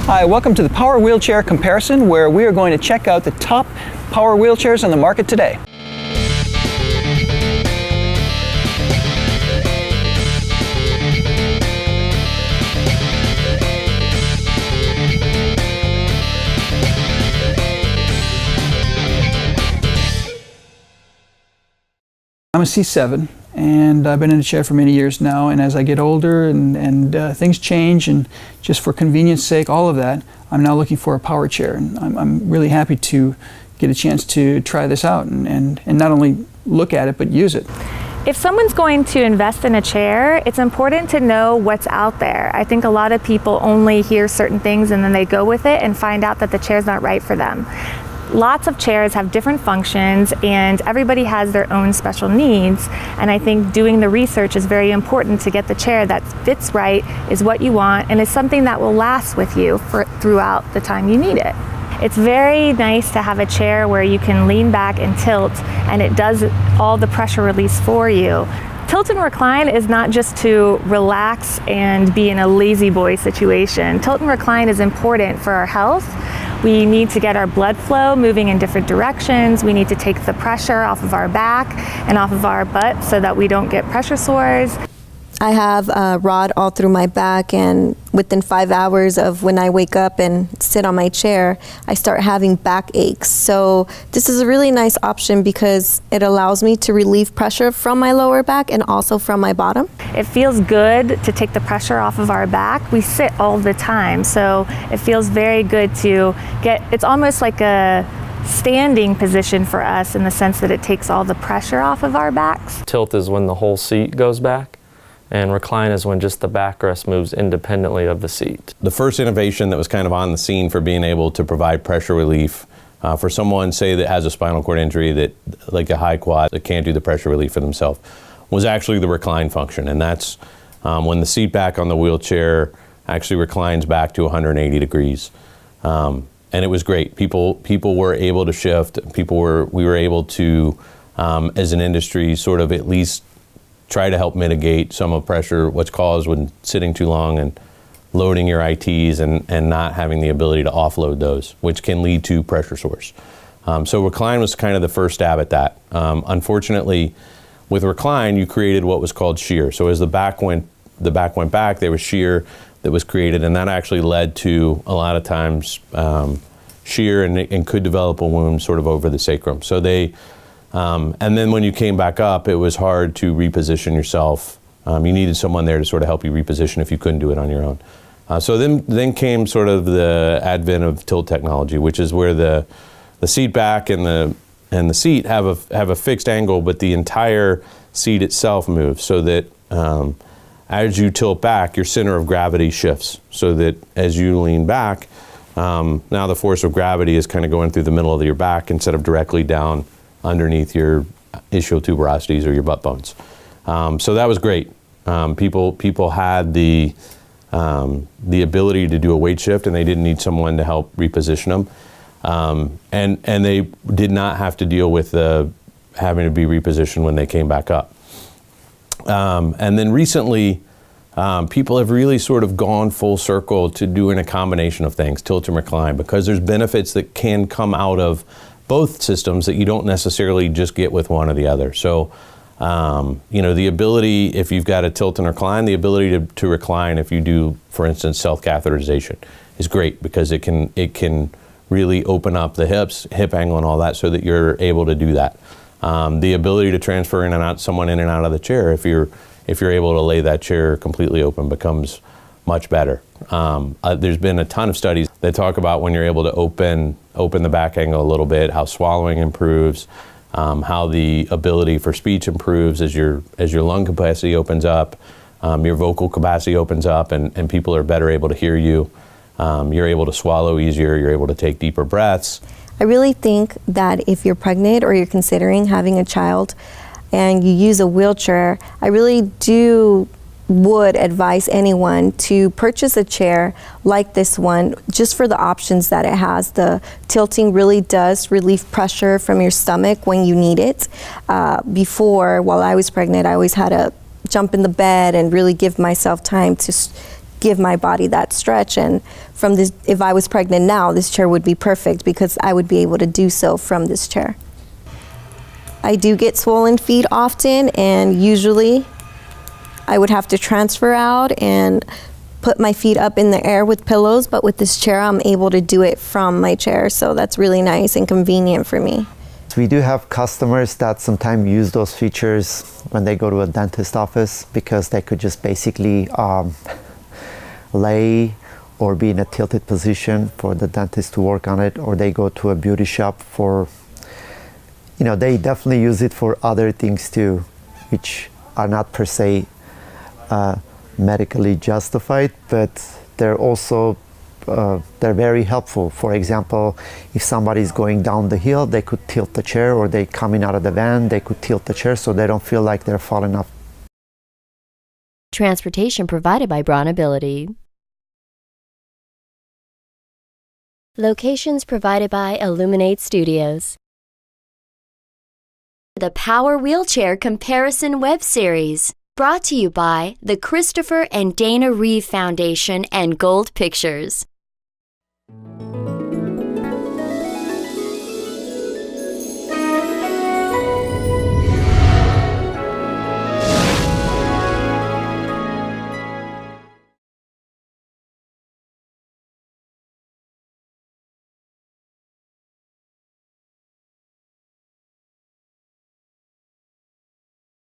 Hi, welcome to the Power Wheelchair Comparison, where we are going to check out the top power wheelchairs on the market today. I'm a C7, and I've been in a chair for many years now, and as I get older and things change, and just for convenience sake, all of that, I'm now looking for a power chair, and I'm really happy to get a chance to try this out and not only look at it, but use it. If someone's going to invest in a chair, it's important to know what's out there. I think a lot of people only hear certain things and then they go with it and find out that the chair's not right for them. Lots of chairs have different functions and everybody has their own special needs, and I think doing the research is very important to get the chair that fits right, is what you want, and is something that will last with you throughout the time you need it. It's very nice to have a chair where you can lean back and tilt, and it does all the pressure release for you. Tilt and recline is not just to relax and be in a lazy boy situation. Tilt and recline is important for our health. We need to get our blood flow moving in different directions. We need to take the pressure off of our back and off of our butt so that we don't get pressure sores. I have a rod all through my back, and within 5 hours of when I wake up and sit on my chair, I start having back aches. So this is a really nice option because it allows me to relieve pressure from my lower back and also from my bottom. It feels good to take the pressure off of our back. We sit all the time, so it feels very good to get, it's almost like a standing position for us in the sense that it takes all the pressure off of our backs. Tilt is when the whole seat goes back, and recline is when just the backrest moves independently of the seat. The first innovation that was kind of on the scene for being able to provide pressure relief for someone, say, that has a spinal cord injury, that like a high quad, that can't do the pressure relief for themselves, was actually the recline function. And that's when the seat back on the wheelchair actually reclines back to 180 degrees. And it was great. People were able to shift. We were able to, as an industry, sort of at least try to help mitigate some of pressure, what's caused when sitting too long and loading your ITs and not having the ability to offload those, which can lead to pressure sores. So recline was kind of the first stab at that. Unfortunately, with recline, you created what was called shear. So as the back went back, there was shear that was created, and that actually led to a lot of times shear and could develop a wound sort of over the sacrum. So and then when you came back up, it was hard to reposition yourself. You needed someone there to sort of help you reposition if you couldn't do it on your own. So then came sort of the advent of tilt technology, which is where the seat back and the seat have a fixed angle, but the entire seat itself moves, so that as you tilt back, your center of gravity shifts, so that as you lean back, now the force of gravity is kind of going through the middle of your back instead of directly down underneath your ischial tuberosities or your butt bones. So that was great. People had the ability to do a weight shift, and they didn't need someone to help reposition them. And they did not have to deal with having to be repositioned when they came back up. And then recently, people have really sort of gone full circle to doing a combination of things, tilt and recline, because there's benefits that can come out of both systems that you don't necessarily just get with one or the other. So, the ability, if you've got a tilt and recline, the ability to recline if you do, for instance, self-catheterization is great, because it can really open up the hips, hip angle and all that, so that you're able to do that. The ability to transfer someone in and out of the chair, if you're able to lay that chair completely open, becomes much better. There's been a ton of studies that talk about when you're able to open the back angle a little bit, how swallowing improves, how the ability for speech improves as your lung capacity opens up, your vocal capacity opens up, and people are better able to hear you. You're able to swallow easier, you're able to take deeper breaths. I really think that if you're pregnant or you're considering having a child and you use a wheelchair, I really would advise anyone to purchase a chair like this one, just for the options that it has. The tilting really does relieve pressure from your stomach when you need it. Before, while I was pregnant, I always had to jump in the bed and really give myself time to give my body that stretch. And from this, if I was pregnant now, this chair would be perfect because I would be able to do so from this chair. I do get swollen feet often, and usually I would have to transfer out and put my feet up in the air with pillows, but with this chair I'm able to do it from my chair, so that's really nice and convenient for me. We do have customers that sometimes use those features when they go to a dentist office because they could just basically lay or be in a tilted position for the dentist to work on it, or they go to a beauty shop for, they definitely use it for other things too, which are not per se medically justified, but they're also they're very helpful. For example, if somebody's going down the hill, they could tilt the chair, or they coming out of the van, they could tilt the chair so they don't feel like they're falling off. Transportation provided by Braun Ability. Locations provided by Illuminate Studios. The Power Wheelchair Comparison Web Series, brought to you by the Christopher and Dana Reeve Foundation and Gold Pictures.